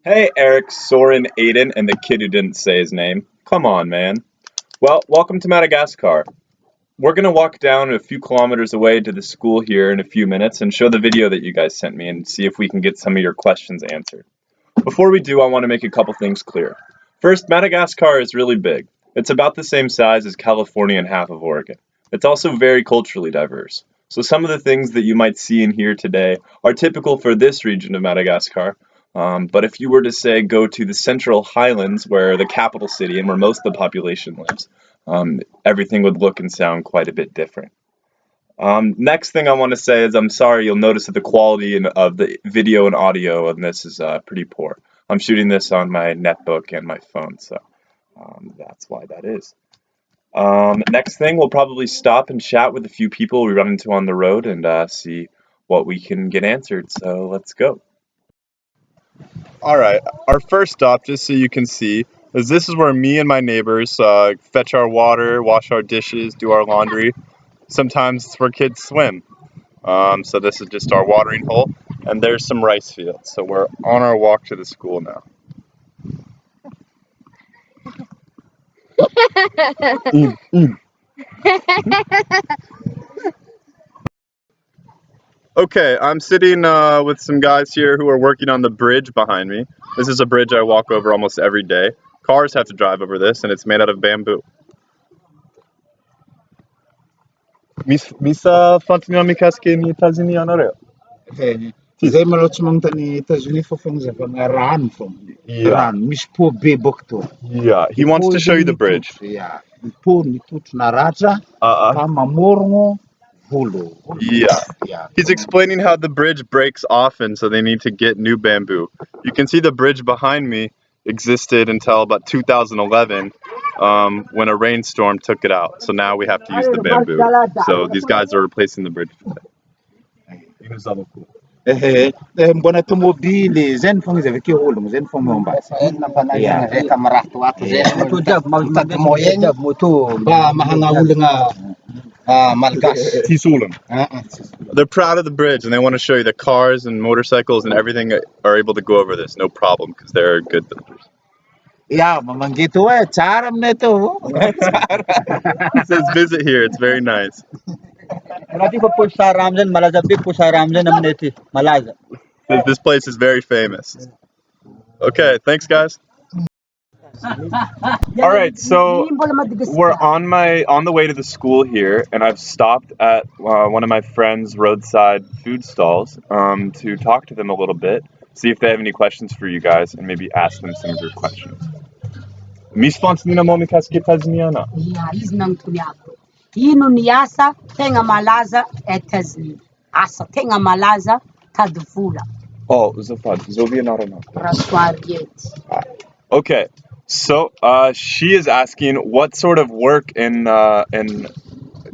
Hey, Eric, Soren, Aiden, and the kid who didn't say his name. Come on, man. Well, welcome to Madagascar. We're gonna walk down a few kilometers away to the school here in a few minutes and show the video that you guys sent me and see if we can get some of your questions answered. Before we do, I want to make a couple things clear. First, Madagascar is really big. It's about the same size as California and half of Oregon. It's also very culturally diverse. So some of the things that you might see and hear today are typical for this region of Madagascar. But if you were to say go to the Central Highlands, where the capital city and where most of the population lives, everything would look and sound quite a bit different. Next thing I want to say is I'm sorry you'll notice that the quality of the video and audio on this is pretty poor. I'm shooting this on my netbook and my phone, so that's why that is. Next thing, we'll probably stop and chat with a few people we run into on the road and see what we can get answered. So let's go. All right, our first stop, just so you can see, is this is where me and my neighbors fetch our water, wash our dishes, do our laundry. Sometimes it's where kids swim. So this is just our watering hole, and there's some rice fields. So we're on our walk to the school now. Okay, I'm sitting with some guys here who are working on the bridge behind me. This is a bridge I walk over almost every day. Cars have to drive over this, and it's made out of bamboo. Misa fantany mikasiky ny États-Unis anareo? Zay malao tsy magnontany États-Unis fa fagnazavana rano fogna. Yeah. Rano misy po be bôka tô. Yeah, he wants to show you the bridge. Yeah. Ny po nitotro naratra Uh-uh. ka mamorogno volo. Yeah. He's explaining how the bridge breaks often, so they need to get new bamboo. You can see the bridge behind me existed until about 2011 when a rainstorm took it out. So now we have to use the bamboo. So these guys are replacing the bridge today. Mbona tomobily zay ny fogna izy avake ologno zay ny fogna momba. Yeah. Zay ka marato ato zay moto jiaby mitady moyen moto mba mahana ologna malagasy. Tsisy ologno. They're proud of the bridge and they want to show you that cars and motorcycles and everything are able to go over this, no problem, because they're good builders. Yeah, mamangeto tsara aminay to. He says visit here, it's very nice. This place is very famous. Okay, thanks guys. All right, so we're on the way to the school here, and I've stopped at one of my friend's roadside food stalls to talk to them a little bit, see if they have any questions for you guys, and maybe ask them some of your questions. Misy fantaniana mo mikasiky États-Unis? Yeah, izy nanontoniako. Ino ny asa tegna malaza États-Unis? Asa tegna malaza tady vola. Oh, zafady, zovy ianarana. Rasoariety. Okay, so she is asking what sort of work in the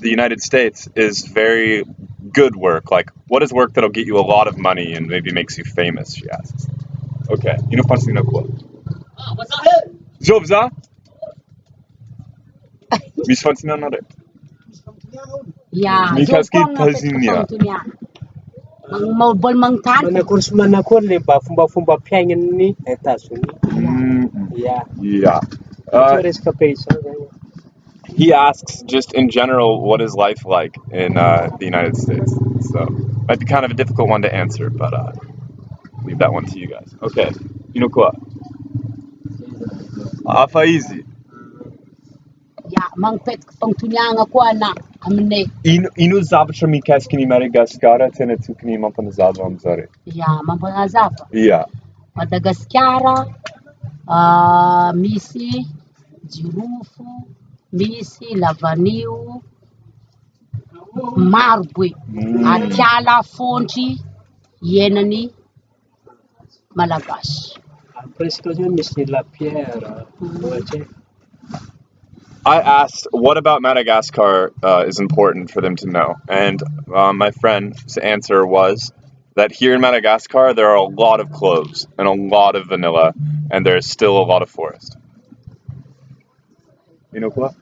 United States is very good work. Like, what is work that'll get you a lot of money and maybe makes you famous? She asks. Okay, ino fantaniana ko? Zovza? Misy fantaniana re? Yeah, Mikasiky zao koa États-Unis. fantoniana. Mbola magnontany. Manakory sy manakory le mba fombafomba mpiaignan'ny États-Unis. Yeah. Resaka paysan zany. He asks just in general, what is life like in the United States? So might be kind of a difficult one to answer, but leave that one to you guys. Okay, ino koa? Afa easy. Yeah, magnipetraka fanontoniana koa na aminay. Ino zavatra mikasiky ny Madagasikara tena tokony mampanazava amizare? Yeah, mampanazava. Yeah. Madagasikara, misy jirofo, misy lavanio, maro be. Atiala fontry henany malagasy. Presque zany misy lapierre. I asked, what about Madagascar is important for them to know? And my friend's answer was that here in Madagascar, there are a lot of cloves and a lot of vanilla, and there's still a lot of forest. You know what?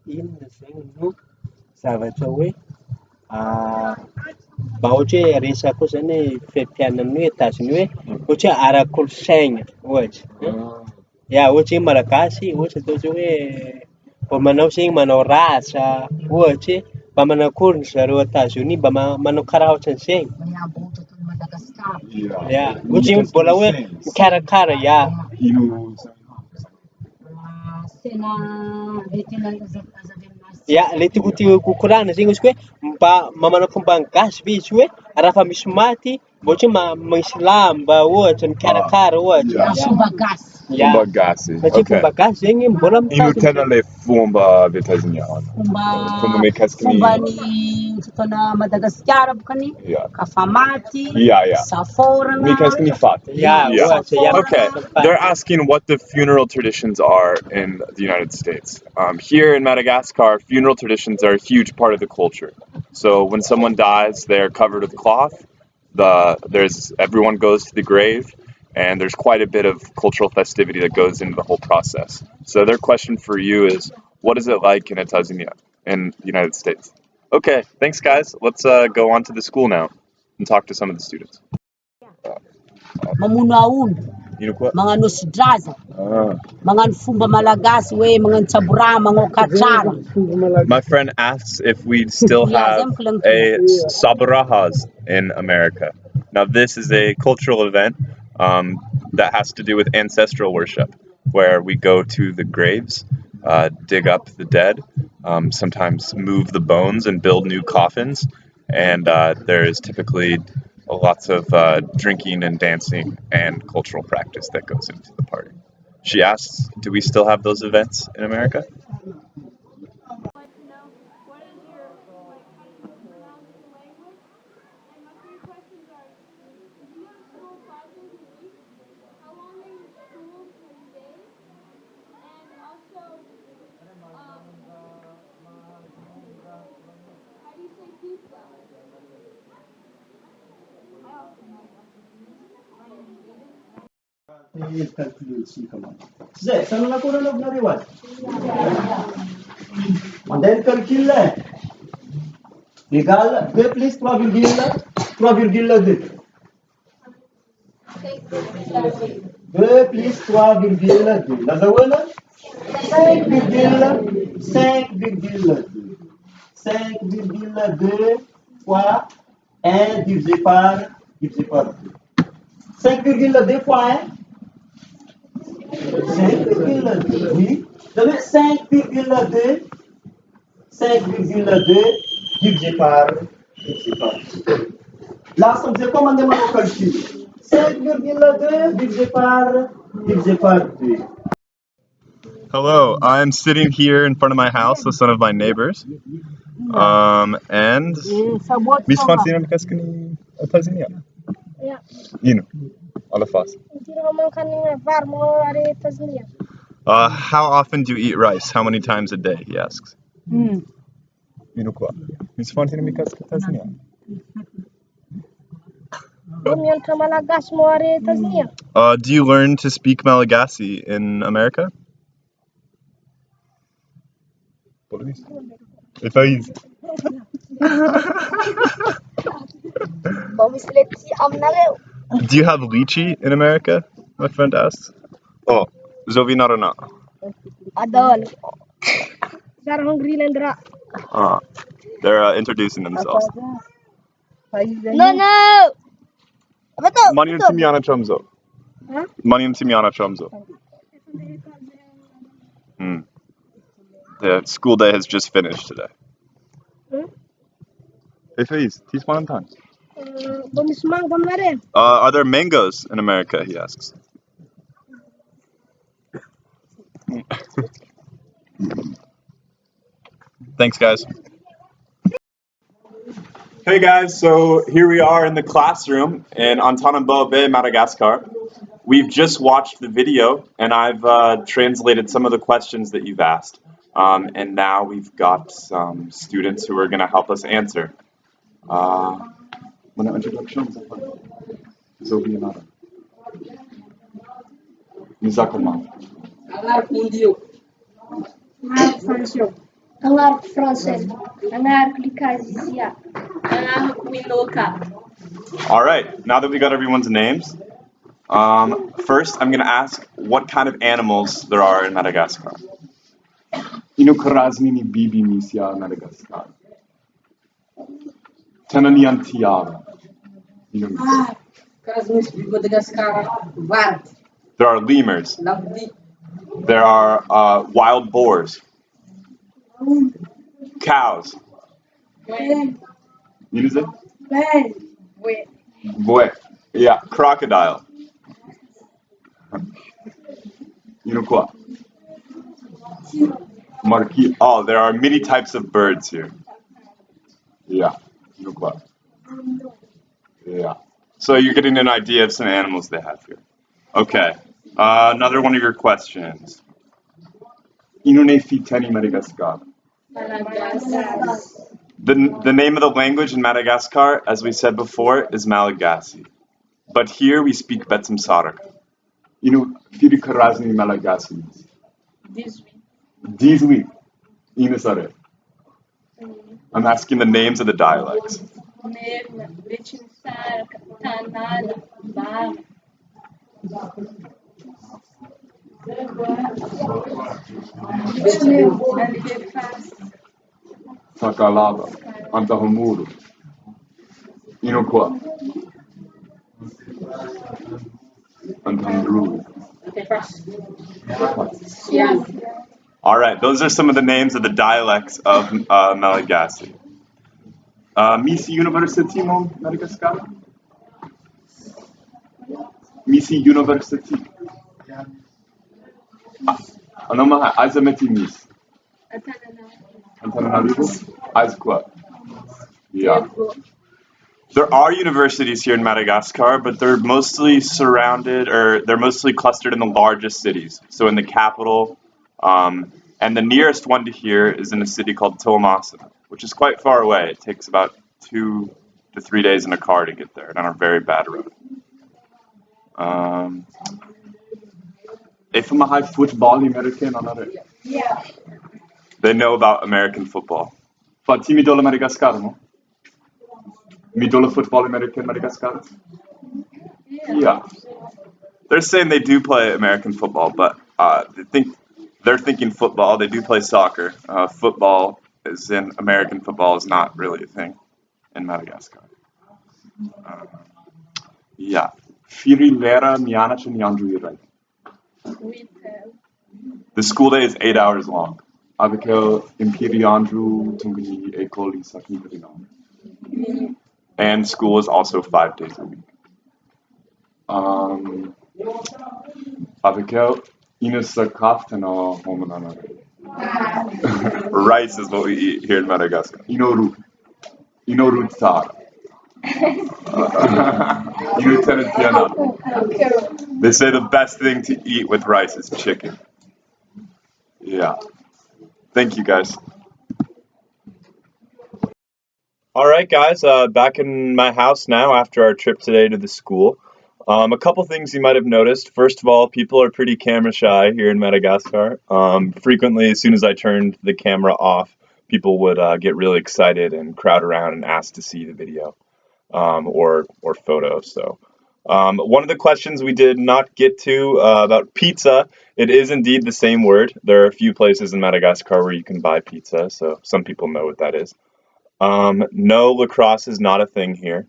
Ino zany no zavatra hoe mba ohatra hoe resaka koa zany hoe fiham-pianan'ny hoe États-Unis hoe ohatra hoe ara-kolontsaigna ohatra. Ya ohatra hoe malagasy ohatra atao zao hoe vao manao zegny manao rasa ohatra hoe mba manakory ry zareo États-Unis mba manao karaha ohatran'izay. Madagascar. Ya ohatra hoe mbola hoe mikarakara ya. Sena le tena azavy aminazy. Ya le tiako korana zegny izy hoe mba manao fomba gasy be izy hoe raha fa misy maty ohatra hoe misy lamba ohatra mikarakara ohatra. Fomba gasy. Fomba gasy. Satria Okay. fomba gasy zegny mbola Ino tena le fomba vitaziniana? Fomba mikasiky ny fomban'ny fotoana Madagasikara bokany Yeah. kafa maty, Yeah. safôrana. Mikasiky ny faty. Yeah. Okay, they're asking what the funeral traditions are in the United States. Here in Madagascar, funeral traditions are a huge part of the culture. So when someone dies, they're covered with cloth. Everyone goes to the grave, and there's quite a bit of cultural festivity that goes into the whole process. So their question for you is, what is it like in Etazinia in the United States? Okay, thanks guys. Let's go on to the school now and talk to some of the students. Mamono aondro, Ino koa? magnano osidraza, magnano fomba malagasy hoe magnano tsaborà, magnao katrara. My friend asks if we still have a sabarahas in America. Now, this is a cultural event that has to do with ancestral worship, where we go to the graves, dig up the dead, sometimes move the bones and build new coffins, and there is typically lots of drinking and dancing and cultural practice that goes into the party. She asks, do we still have those events in America? Like to know what is your like how do you pronounce the language? And my three questions are: do you have school 5 days a week? How long are your school days? And also, how do you say pizza? Zay, sa nanakona anaovonareo azy? Mandeha ny calcul égal 2 plus 3,2. 2 plus 3,2. Nazahoana? 5,2 fois 1 divisé par 2. 5,2 fois 1? 5,2. Oui. Vous avez 5,2 divisé par 2. Là, ça me fait comment demander au calcul? 5,2 divisé par 2. Hello, I'm sitting here in front of my house with some of my neighbors. And Miss Fontina Makaskani Tazinia. Yeah. Ino, alla fast. How often do you eat rice? How many times a day? He asks. Ino qua. Miss Fontina Makaskani Tazinia. Do you learn to speak Malagasy in America? If I Do you have lychee in America? My friend asks. Oh, Zovinarana. Adol. They're introducing themselves. No. Manium Timiana Chumzo. Manium Timiana Chumzo. The school day has just finished today. Teach one time. Are there mangoes in America? He asks. Thanks, guys. Hey guys, so here we are in the classroom in Antananarivo Bay, Madagascar. We've just watched the video and I've translated some of the questions that you've asked. And now we've got some students who are going to help us answer. Introduction. Falar francês. Anar clicar All right, now that we got everyone's names, first I'm going to ask what kind of animals there are in Madagascar. Ino karazmini bibi misja Madagascar. Tenani antiara. There are lemurs. There are wild boars. Cows. What is it? Boy. Yeah, crocodile. You know what? Marquis. Oh, there are many types of birds here. Yeah. You know what? Yeah. So you're getting an idea of some animals they have here. Okay. Another one of your questions. Inune fiteni Madagascar. The name of the language in Madagascar, as we said before, is Malagasy. But here we speak Betsamsaraka. Inu firi karazni Malagasy. 18. Inusare. I'm asking the names of the dialects. Takalava. Antahumuru. Inukwa. Antandru. All right, those are some of the names of the dialects of Malagasy. Miss University mo Madagascar? Miss University. Ano maha? Azameti Miss. Antananarivo? Azqua. Yeah. There are universities here in Madagascar, but they're mostly surrounded, or they're mostly clustered in the largest cities. So in the capital, and the nearest one to here is in a city called Toamasa, which is quite far away. It takes about 2 to 3 days in a car to get there, and on a very bad road. If I'm a high football American, Yeah. they know about American football. Fatti mi dola Madagascar, no? Mi dola football American Madagascar? Yeah. They're saying they do play American football, but they're thinking football. They do play soccer. Football is in American football is not really a thing in Madagascar. Yeah. Firi lera miana chanyandru. The school day is 8 hours long. Abikel imperiandru tungni ekoli sakni. And school is also 5 days a week. Abikel inusakaftana homananare. Rice is what we eat here in Madagascar. Inoru. Inoru tsar. They say the best thing to eat with rice is chicken. Yeah. Thank you, guys. All right, guys. Back in my house now after our trip today to the school. A couple things you might have noticed. First of all, people are pretty camera shy here in Madagascar. Frequently, as soon as I turned the camera off, people would get really excited and crowd around and ask to see the video or photo. So. One of the questions we did not get to about pizza, it is indeed the same word. There are a few places in Madagascar where you can buy pizza, so some people know what that is. No, lacrosse is not a thing here.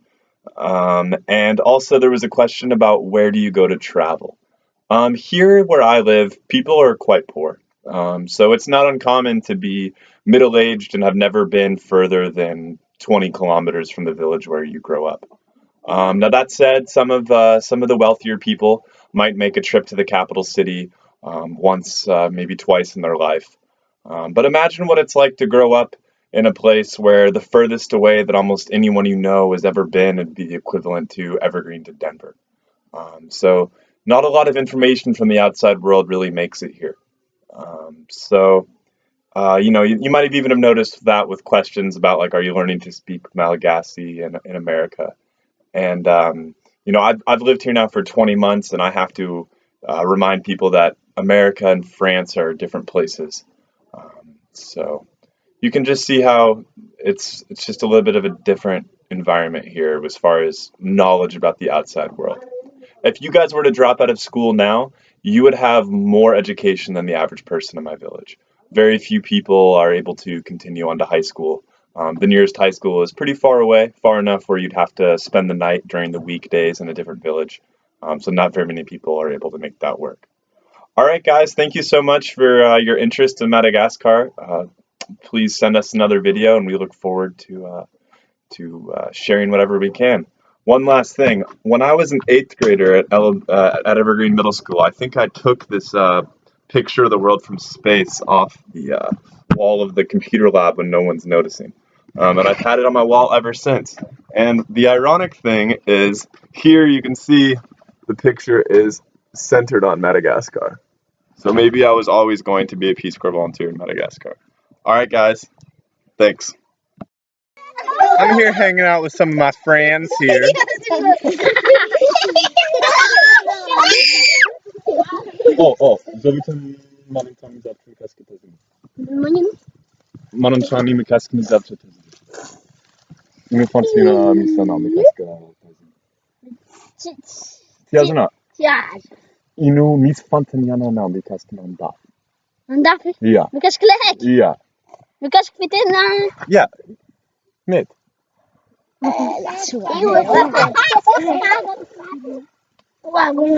And also there was a question about where do you go to travel. Here where I live, people are quite poor. So it's not uncommon to be middle-aged and have never been further than 20 kilometers from the village where you grow up. Now that said, some of the wealthier people might make a trip to the capital city once, maybe twice in their life. But imagine what it's like to grow up in a place where the furthest away that almost anyone you know has ever been would be the equivalent to Evergreen to Denver. So not a lot of information from the outside world really makes it here. You might have even have noticed that with questions about like, are you learning to speak Malagasy in America? And I've lived here now for 20 months, and I have to remind people that America and France are different places. So you can just see how it's just a little bit of a different environment here as far as knowledge about the outside world. If you guys were to drop out of school now, you would have more education than the average person in my village. Very few people are able to continue on to high school. The nearest high school is pretty far away, far enough where you'd have to spend the night during the weekdays in a different village. So not very many people are able to make that work. All right, guys, thank you so much for your interest in Madagascar. Please send us another video, and we look forward to sharing whatever we can. One last thing. When I was an 8th grader at Evergreen Middle School, I think I took this picture of the world from space off the wall of the computer lab when no one's noticing. And I've had it on my wall ever since. And the ironic thing is, here you can see the picture is centered on Madagascar. So maybe I was always going to be a Peace Corps volunteer in Madagascar. All right, guys. Thanks. I'm here hanging out with some of my friends here. Żebyśmy momentami zawsze kaskę też. Momentami kaskę nie zawsze też. Nie forcément la mise en arme kaskę. Tiazna. Inu mis fantaniana na mi kaskę nan da. Andaf. Ja. Vi kanske skulle häck. Ja. Vi kanske fick den. Ja. Mit. Wah, gue